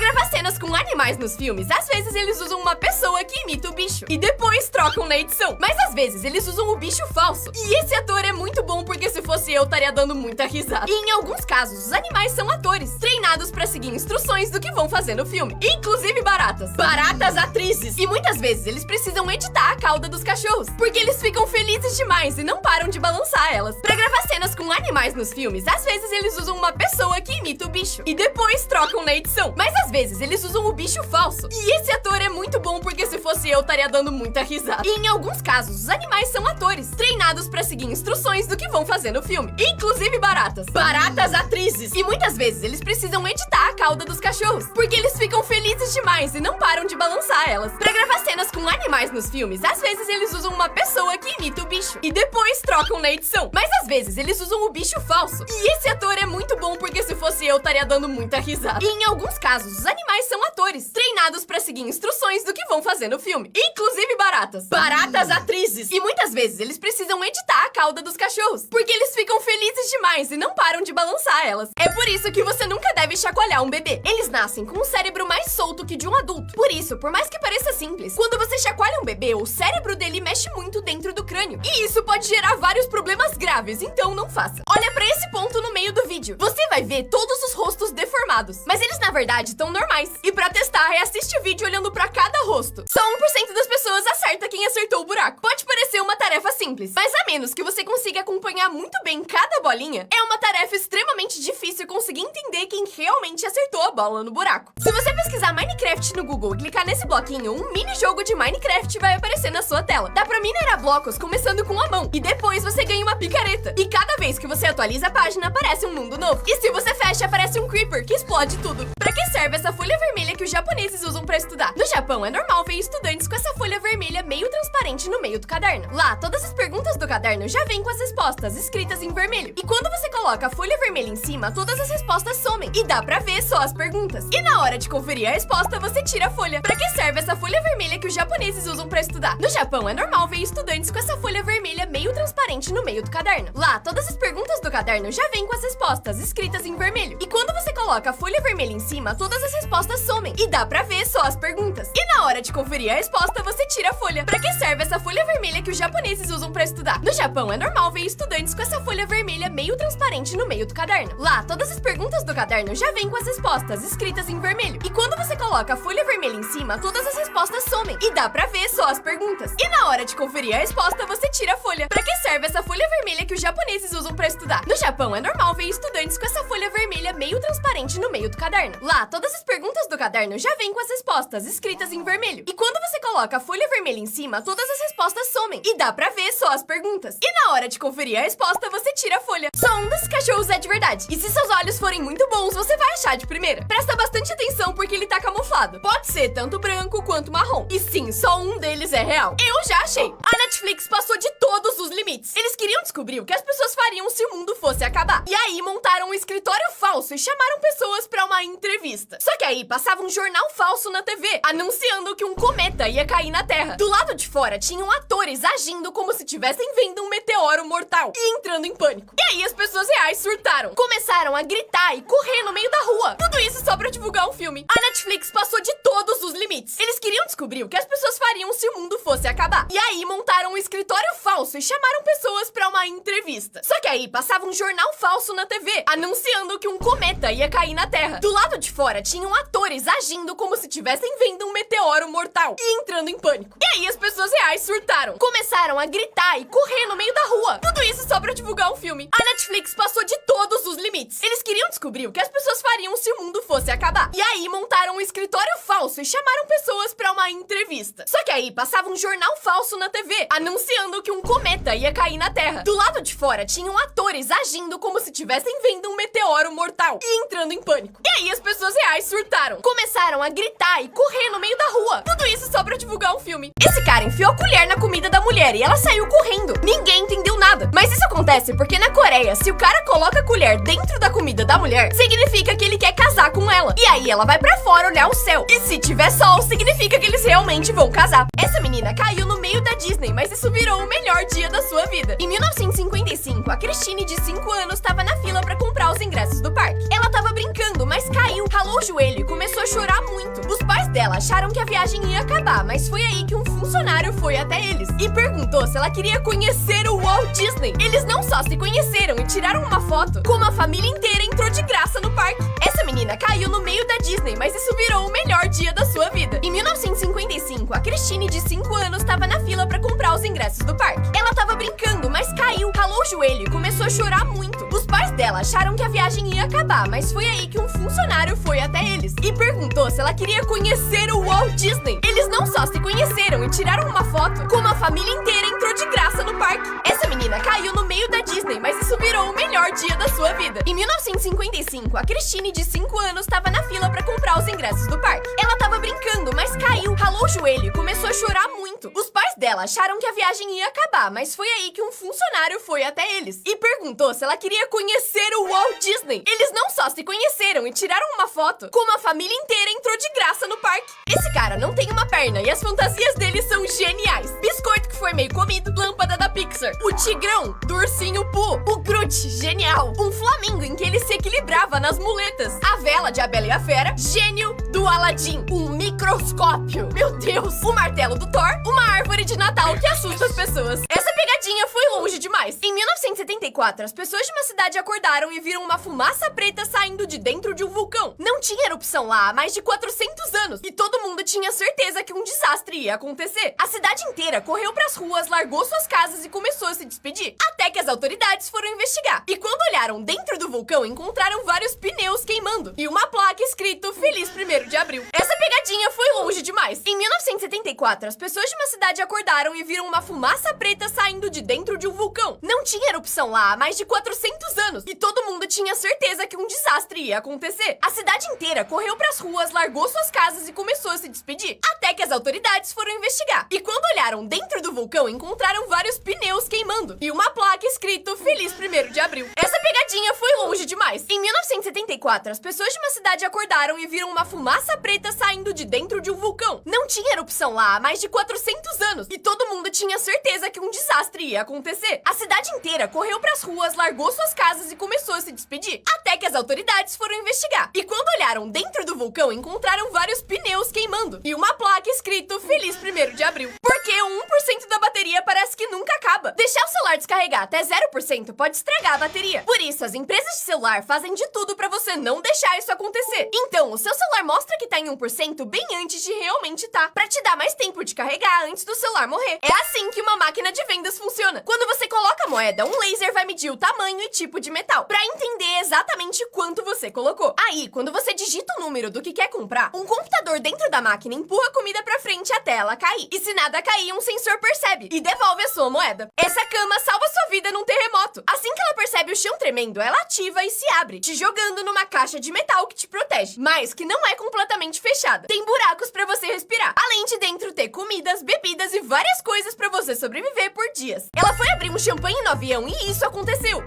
gravar cenas com animais nos filmes, às vezes eles usam uma pessoa que imita o bicho e depois trocam na edição. Mas às vezes eles usam o bicho falso. E esse ator é muito bom porque se fosse eu, estaria dando muita risada. E em alguns casos, os animais são atores, treinados pra seguir instruções do que vão fazer no filme. Inclusive baratas. Baratas atrizes. E muitas vezes eles precisam editar a cauda dos cachorros, porque eles ficam felizes demais e não param de balançar elas. Pra gravar cenas com animais nos filmes, às vezes eles usam uma pessoa que imita o bicho e depois trocam na edição. Mas às vezes eles usam o bicho falso. E esse ator é muito bom porque se fosse eu, estaria dando muita risada. E em alguns casos, os animais são atores, treinados pra seguir instruções do que vão fazer no filme. Inclusive baratas. Baratas atrizes. E muitas vezes eles precisam editar a cauda dos cachorros, porque eles ficam felizes demais e não param de balançar elas. Pra gravar cenas com animais nos filmes, às vezes eles usam uma pessoa que imita o bicho e depois trocam na edição. Mas às vezes eles usam o bicho falso. E esse ator é muito bom porque se fosse eu, estaria dando muita risada. E em alguns casos, os animais são atores, treinados pra seguir instruções do que vão fazer no filme. Inclusive baratas. Baratas atrizes. E muitas vezes eles precisam editar a cauda dos cachorros, porque eles ficam felizes demais e não param de balançar elas. É por isso que você nunca deve chacoalhar um bebê. Eles nascem com um cérebro mais solto que de um adulto. Por isso, por mais que pareça simples, quando você chacoalha um bebê, o cérebro dele mexe muito dentro do crânio. E isso pode gerar vários problemas graves, então não faça. Olha pra esse ponto no meio do vídeo. Você vai ver todos os rostos deformados, mas eles na verdade estão normais. E pra testar, reassiste o vídeo olhando pra cada rosto. Só 1% das pessoas acerta quem acertou o buraco. Pode parecer uma tarefa simples, mas a menos que você consiga acompanhar muito bem cada bolinha, é uma tarefa extremamente difícil conseguir entender quem realmente acertou a bola no buraco. Se você pesquisar Minecraft no Google e clicar nesse bloquinho, um mini jogo de Minecraft vai aparecer na sua tela. Dá pra minerar blocos começando com a mão, e depois você ganha uma picareta. E cada vez que você atualiza a página, aparece um mundo novo. E se você fecha, aparece um creeper que explode tudo. Pra que serve essa folha vermelha que os japoneses usam pra estudar? No Japão, é normal ver estudantes com essa folha vermelha meio transparente no meio do caderno. Lá, todas as perguntas do caderno já vêm com as respostas escritas em vermelho. E quando você coloca a folha vermelha em cima, todas as respostas somem. E dá pra ver só as perguntas. E na hora de conferir a resposta, você tira a folha. Pra que serve essa folha vermelha que os japoneses usam pra estudar? No Japão, é normal ver estudantes com essa folha vermelha meio transparente no meio do caderno. Lá, todas as perguntas do caderno já vêm com as respostas escritas em vermelho. E quando você coloca a folha vermelha em cima, todas as respostas somem. E dá pra ver só as perguntas. E na hora de conferir a resposta, você tira a folha. Pra que serve essa folha vermelha que os japoneses usam pra estudar? No Japão, é normal ver estudantes com essa folha vermelha meio transparente no meio do caderno. Lá, todas as perguntas do caderno já vêm com as respostas escritas em vermelho. E quando você coloca a folha vermelha em cima, todas as respostas somem. E dá pra ver só as perguntas. E na hora de conferir a resposta, você tira a folha. Pra que serve essa folha vermelha que os japoneses usam pra estudar? No Japão, é normal ver estudantes com essa folha vermelha meio transparente no meio do caderno. Lá, todas as perguntas do caderno já vêm com as respostas escritas em vermelho. E quando você coloca a folha vermelha em cima, todas as respostas somem. E dá pra ver só as perguntas. E na hora de conferir a resposta, você tira a folha. Só um desses cachorros é de verdade. E se seus olhos forem muito bons, você vai achar de primeira. Presta bastante atenção porque ele tá camuflado. Pode ser tanto branco quanto marrom. E sim, só um deles é real. Eu já achei. A Netflix passou de todos os limites. Eles queriam descobrir o que as pessoas fariam se o mundo fosse acabar. E aí montaram um escritório falso e chamaram pessoas pra uma entrevista. Só que aí passava um jornal falso na TV, anunciando que um cometa ia cair na Terra. Do lado de fora tinham atores agindo como se estivessem vendo um meteoro mortal e entrando em pânico. E aí as pessoas reais surtaram. Começaram a gritar e correr no meio da rua. Tudo isso só pra divulgar um filme. A Netflix passou de todos os limites. Eles queriam descobrir o que as pessoas fariam se o mundo fosse acabar. E aí montaram um escritório falso e chamaram pessoas pra uma entrevista. Só que aí passava um jornal falso na TV, anunciando que um cometa ia cair na Terra. Do lado de fora tinham atores agindo como se estivessem vendo um meteoro mortal e entrando em pânico. E aí as pessoas reais surtaram. Começaram a gritar e correr no meio da rua. Tudo isso só pra divulgar um filme. A Netflix passou de todos os limites. Eles queriam descobrir o que as pessoas fariam se o mundo fosse acabar. E aí montaram um escritório falso e chamaram pessoas pra uma entrevista. Só que aí passava um jornal falso na TV, anunciando que um cometa ia cair na Terra. Do lado de fora tinham atores agindo como se estivessem vendo um meteoro mortal e entrando em pânico. E aí as pessoas reais surtaram. Começaram a gritar e correr no meio da rua. Tudo isso só pra divulgar um filme. Esse cara enfiou a colher na comida da mulher e ela saiu correndo. Ninguém entendeu nada. Mas isso acontece porque na Coreia, se o cara coloca a colher dentro da comida da mulher, significa que ele quer casar com ela. E aí ela vai pra fora olhar o céu. E se tiver sol, significa que eles realmente vão casar. Essa menina caiu caiu no meio da Disney, mas isso virou o melhor dia da sua vida. Em 1955, a Christine, de 5 anos, estava na fila para comprar os ingressos do parque. Ela estava brincando, mas caiu, ralou o joelho e começou a chorar muito. Os pais dela acharam que a viagem ia acabar, mas foi aí que um funcionário foi até eles e perguntou se ela queria conhecer o Walt Disney. Eles não só se conheceram e tiraram uma foto, como a família inteira entrou de graça no parque. Essa menina caiu no meio da Disney, mas isso virou o melhor dia da sua vida. Em 1955, a Christine, de 5 anos, estava na fila para comprar os ingressos do parque. Ela estava brincando, mas caiu, ralou o joelho e começou a chorar muito. Os pais dela acharam que a viagem ia acabar, mas foi aí que um funcionário foi até eles e perguntou se ela queria conhecer o Walt Disney. Eles não só se conheceram e tiraram uma foto, como a família inteira entrou de graça no parque. Essa menina caiu no meio da Disney, mas isso virou o melhor dia da sua vida. Em 1955, a Christine, de 5 anos, estava na fila para comprar os ingressos do parque. Ela estava brincando, mas caiu, ralou o joelho e começou a chorar muito. Os pais dela acharam que a viagem ia acabar, mas foi aí que um funcionário foi até eles e perguntou se ela queria conhecer o Walt Disney. Eles não só se conheceram e tiraram uma foto, como a família inteira entrou de graça no parque. Esse cara não tem uma perna e as fantasias dele são geniais. Biscoito que foi meio comido, lâmpada da Pixar, o tigrão do Ursinho Pooh, o Groot, genial, um flamingo em que ele se equilibrava nas muletas, a vela de A Bela e a Fera, gênio do Aladdin, um microscópio, meu Deus, o martelo do Thor, uma árvore de Natal que assusta as pessoas. Essa pegadinha foi longe demais. Em 1974, as pessoas de uma cidade acordaram e viram uma fumaça preta saindo de dentro de um vulcão. Não tinha erupção lá há mais de 400 anos e todo mundo tinha certeza que um desastre ia acontecer. A cidade inteira correu pras ruas, largou suas casas e começou a se despedir, até que as autoridades foram investigar. E quando olharam dentro do vulcão, encontraram vários pneus queimando e uma placa escrito Feliz 1º de Abril. Essa pegadinha foi longe demais. Em 1974, as pessoas de uma cidade acordaram e viram uma fumaça preta saindo de dentro de um vulcão. Não tinha erupção lá há mais de 400 anos e todo mundo tinha certeza que um desastre ia acontecer. A cidade inteira correu pras ruas, largou suas casas e começou a se despedir, até que as autoridades foram investigar. E quando olharam dentro do vulcão, encontraram vários pneus queimando e uma placa escrito Feliz 1º de Abril. Essa pegadinha foi longe demais. Em 1974, as pessoas de uma cidade acordaram e viram uma fumaça preta saindo de dentro de um vulcão. Não tinha erupção lá há mais de 400 anos e todo mundo tinha certeza que um desastre ia acontecer. A cidade inteira correu pras ruas, largou suas casas e começou a se despedir, até que as autoridades foram investigar. E quando olharam dentro do vulcão, encontraram vários pneus queimando e uma placa escrito Feliz 1º de Abril. Porque o 1% da bateria parece que nunca acaba. Deixar o celular descarregar até 0% pode estragar a bateria. Por isso, as empresas de celular fazem de tudo pra você não deixar isso acontecer. Então, o seu celular mostra que tá em 1% bem antes de realmente tá, pra te dar mais tempo de carregar antes do celular morrer. É assim que uma máquina de vendas funciona. Quando você coloca a moeda, um laser vai medir o tamanho e tipo de metal, pra entender exatamente quanto você colocou. Aí, quando você digita o número do que quer comprar, um computador dentro da máquina empurra a comida pra frente até ela cair. E se nada cair, um sensor percebe e devolve a sua moeda. Essa cama salva sua vida num terremoto. Assim que ela percebe o chão tremendo, ela ativa e se abre, te jogando numa caixa de metal que te protege, mas que não é completamente fechada. Tem buracos pra você respirar, além de dentro ter comidas, bebidas e várias coisas pra você sobreviver por dias. Ela foi abrir um champanhe no avião e isso aconteceu.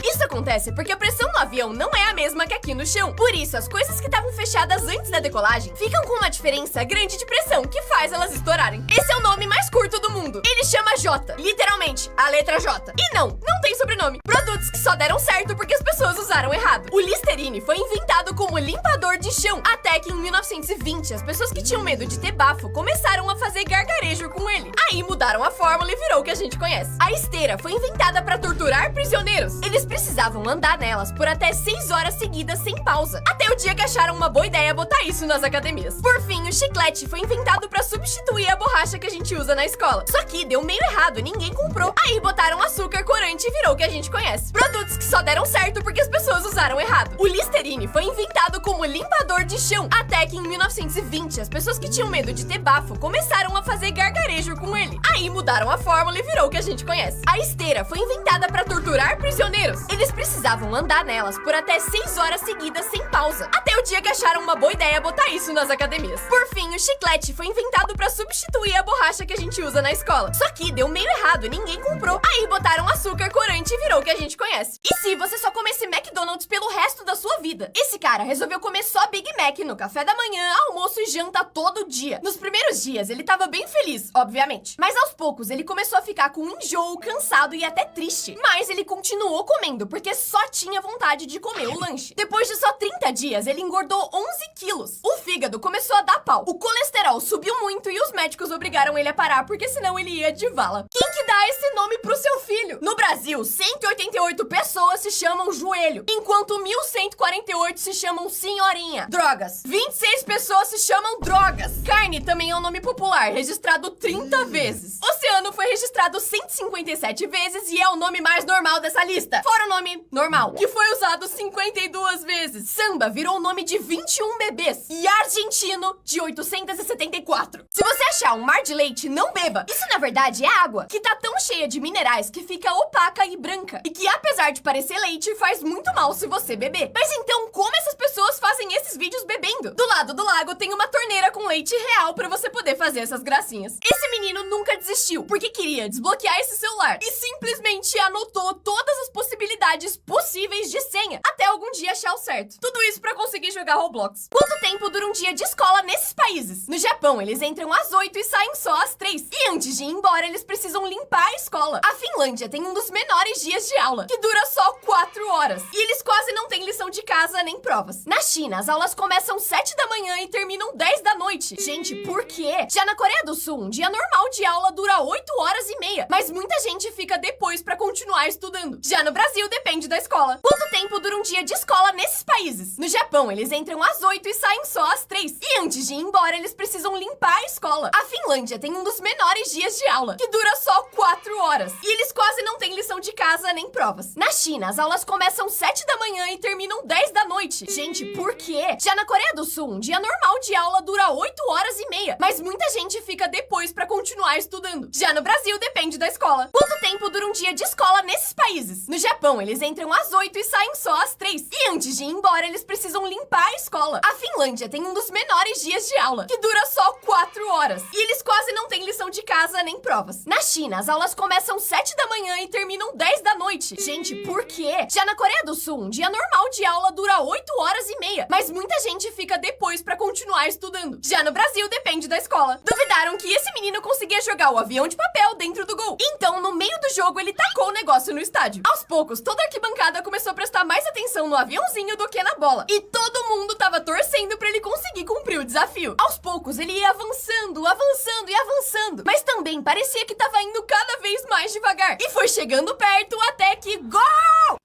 Isso acontece porque a pressão no avião não é a mesma que aqui no chão. Por isso, as coisas que estavam fechadas antes da decolagem ficam com uma diferença grande de pressão que faz elas estourarem. Esse é o nome mais curto do mundo. Ele chama J, literalmente, a letra J. E não tem sobrenome. Produtos que só deram certo porque as pessoas usaram errado. O Listerine foi inventado como limpador de chão, até que em 1920 as pessoas que tinham medo de ter bafo começaram a fazer gargarejo com ele. Aí mudaram a fórmula e virou o que a gente conhece. A esteira foi inventada para torturar prisioneiros. Eles precisavam andar nelas por até 6 horas seguidas sem pausa, até o dia que acharam uma boa ideia botar isso nas academias. Por fim, o chiclete foi inventado para substituir a borracha que a gente usa na escola. Só que deu meio errado e ninguém comprou. Aí botaram açúcar, corante e virou o que a gente conhece. Produtos que só deram certo porque as pessoas usaram errado. O Listerine foi inventado como limpador de chão, até que em 1920 as pessoas que tinham medo de ter bafo começaram a fazer gargarejo com ele. Aí mudaram a fórmula e virou o que a gente conhece. A esteira foi inventada para torturar prisioneiros. Eles precisavam andar nelas por até 6 horas seguidas sem pausa, até o dia que acharam uma boa ideia botar isso nas academias. Por fim, o chiclete foi inventado para substituir a borracha que a gente usa na escola. Só que deu meio errado e ninguém comprou. Aí botaram açúcar, corante e virou o que a gente conhece. E se você só comesse McDonald's pelo resto da sua vida? Esse cara resolveu comer só Big Big Mac no café da manhã, almoço e janta todo dia. Nos primeiros dias, ele tava bem feliz, obviamente. Mas aos poucos, ele começou a ficar com enjoo, cansado e até triste. Mas ele continuou comendo, porque só tinha vontade de comer o lanche. Depois de só 30 dias, ele engordou 11 quilos. O fígado começou a dar pau. O colesterol subiu muito e os médicos obrigaram ele a parar, porque senão ele ia de vala. Quem que dá esse nome pro seu filho? No Brasil, 188 pessoas se chamam Joelho, enquanto 1.148 se chamam Senhorinha. Drogas. 26 pessoas se chamam Drogas. Carne também é um nome popular, registrado 30 vezes. Oceano foi registrado 157 vezes e é o nome mais normal dessa lista. Fora o nome normal, que foi usado 52 vezes. Samba virou o nome de 21 bebês. E argentino, de 874. Se você achar um mar de leite, não beba. Isso, na verdade, é água, que tá tão cheia de minerais que fica opaca e branca. E que, apesar de parecer leite, faz muito mal se você beber. Mas então, como essas pessoas fazem esses vídeos bebendo? Do lado do lago tem uma torneira com leite real pra você poder fazer essas gracinhas. Esse menino nunca desistiu, porque queria desbloquear esse celular e simplesmente anotou todas as possibilidades possíveis de senha, até algum dia achar o certo. Tudo isso pra conseguir jogar Roblox. Quanto tempo dura um dia de escola nesses países? No Japão, eles entram às 8 e saem só às 3. E antes de ir embora, eles precisam limpar a escola. A Finlândia tem um dos menores dias de aula, que dura só 4 horas. E eles quase não têm lição de casa nem provas. Na China, as aulas começam 7 da manhã e terminam 10 da noite. Gente, por quê? Já na Coreia do Sul, um dia normal de aula dura 8 horas e meia, mas muita gente fica depois pra continuar estudando. Já no Brasil, depende da escola. Quanto tempo dura um dia de escola nesses países? No Japão, eles entram às 8 e saem só às 3. E antes de ir embora, eles precisam limpar a escola. A Finlândia tem um dos menores dias de aula, que dura só 4 horas. E eles quase não têm lição de casa nem provas. Na China, as aulas começam 7 da manhã e terminam 10 da noite. Gente, por quê? Já na Coreia do Sul, um dia normal de aula dura 8 horas e meia, mas muita gente fica depois pra continuar estudando. Já no Brasil, depende da escola. Quanto tempo dura um dia de escola nesses países? No Japão, eles entram às 8 e saem só às 3. E antes de ir embora, eles precisam limpar a escola. A Finlândia tem um dos menores dias de aula, que dura só 4 horas. E eles quase não têm lição de casa nem provas. Na China, as aulas começam 7 da manhã e terminam 10 da noite. Gente, por quê? Já na Coreia do Sul, um dia normal de aula dura 8 horas e meia, mas muita gente fica depois pra continuar estudando. Já no Brasil, depende da escola. Duvidaram que esse menino conseguia jogar o avião de papel dentro do gol. Então, no meio do jogo, ele tacou o negócio no estádio. Aos poucos, toda a arquibancada começou a prestar mais atenção no aviãozinho do que na bola. E todo mundo tava torcendo pra ele conseguir cumprir o desafio. Aos poucos, ele ia avançando, avançando e avançando. Mas também parecia que tava indo cada vez mais devagar. E foi chegando perto até que... Gol!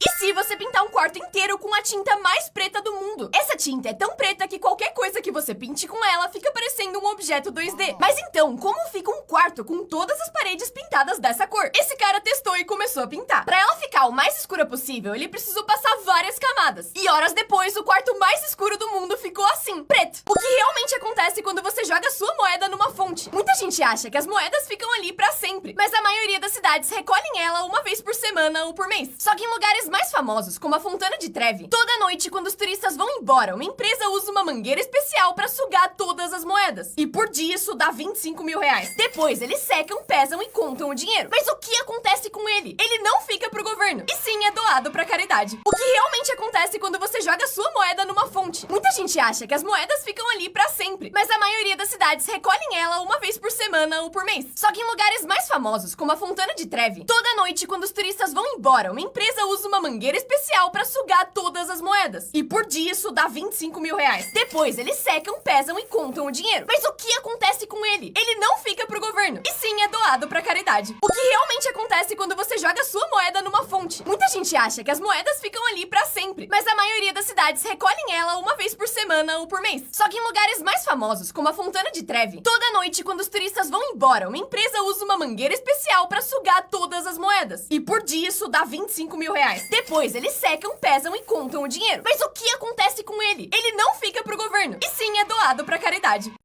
E se você pintar um quarto inteiro com a tinta mais preta do mundo? Essa tinta é tão preta que qualquer coisa que você pinte com ela fica parecendo um objeto 2D. Mas então, como fica um quarto com todas as paredes pintadas dessa cor? Esse cara testou e começou a pintar. Pra ela ficar o mais escura possível, ele precisou passar várias camadas. E horas depois, o quarto mais escuro do mundo ficou assim, preto. O que realmente acontece quando você joga sua moeda numa fonte. Muita gente acha que as moedas ficam ali pra sempre, mas a maioria das cidades recolhem ela uma vez por semana ou por mês. Só que em lugares mais famosos, como a Fontana de Trevi, toda noite, quando os turistas vão embora, uma empresa usa uma mangueira especial pra sugar todas as moedas. E por dia isso dá 25 mil reais. Depois eles secam, pesam e contam o dinheiro. Mas o que acontece com ele? Ele não fica pro governo, e sim é doado pra caridade. O que realmente acontece quando você joga sua moeda numa fonte? Muita gente acha que as moedas ficam ali pra sempre, mas a maioria das cidades recolhem ela uma vez por semana ou por mês. Só que em lugares mais famosos, como a Fontana de Trevi, toda noite, quando os turistas vão embora, uma empresa usa uma mangueira especial pra sugar todas as moedas. E por dia isso dá 25 mil reais. Depois eles secam, pesam e contam o dinheiro. Mas o que acontece com ele? Ele não fica pro governo, e sim é doado pra caridade. O que realmente acontece quando você joga sua moeda numa fonte? Muita gente acha que as moedas ficam ali pra sempre, mas a maioria das cidades recolhem ela uma vez por semana ou por mês. Só que em lugares mais famosos, como a Fontana de Trevi, toda noite, quando os turistas vão embora, uma empresa usa uma mangueira especial pra sugar todas as moedas. E por dia isso dá 25 mil reais. Depois eles secam, pesam e contam o dinheiro. Mas o que acontece com ele? Ele não fica pro governo, e sim é doado pra caridade.